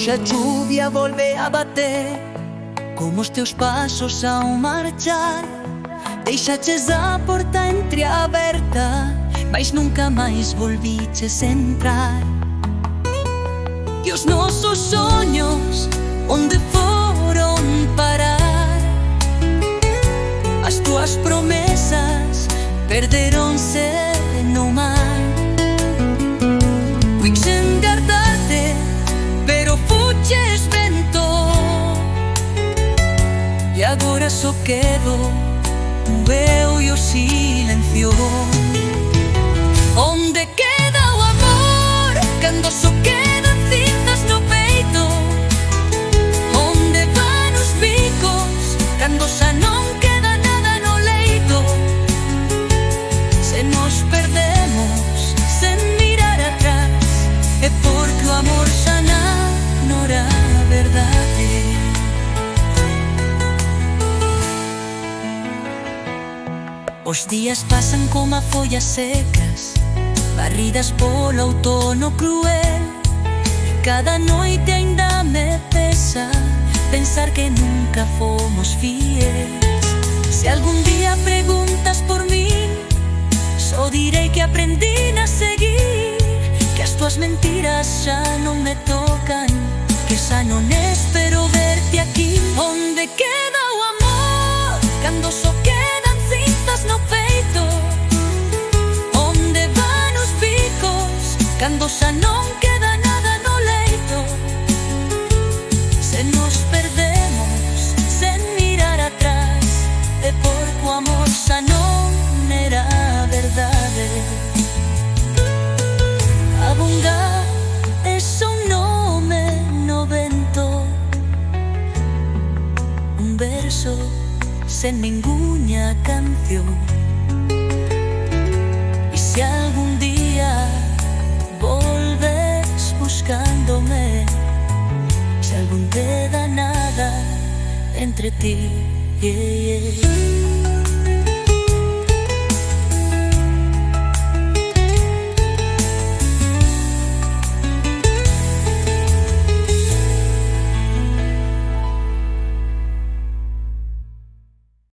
Hoxe a chuvia volve a bater, como os teus pasos ao marchar. Deixaches a porta entreaberta, mas nunca máis volviches entrar. E os nosos soños, onde foron parar? As túas promesas perderonse no mar. Quixen guardarte, pero fuches vento, e agora só quedo un veo e o silencio. Onde queda o amor cando só quedan cinzas no peito? Onde van os bicos cando xa non queda nada no leito? Se nos perdemos sen mirar atrás, é porque o amor xa non era verdade. Os días pasan como a follas secas, barridas polo outono cruel. Cada noite ainda me pesa pensar que nunca fomos fieles. Se algún día preguntas por min, só direi que aprendín a seguir, que as tuas mentiras xa non me tocan, que xa non espero verte aquí. Onde queda o amor cando só quedan cinzas no peito? Onde van os bicos cando xa non queda nada no leito? Se nos perdemos sen mirar atrás, é porque o amor xa non era verdade. A bondad é só un nome no vento, un verso sen ningunha canción. E se algún día volves buscándome, se algún queda nada entre ti, yeah, yeah.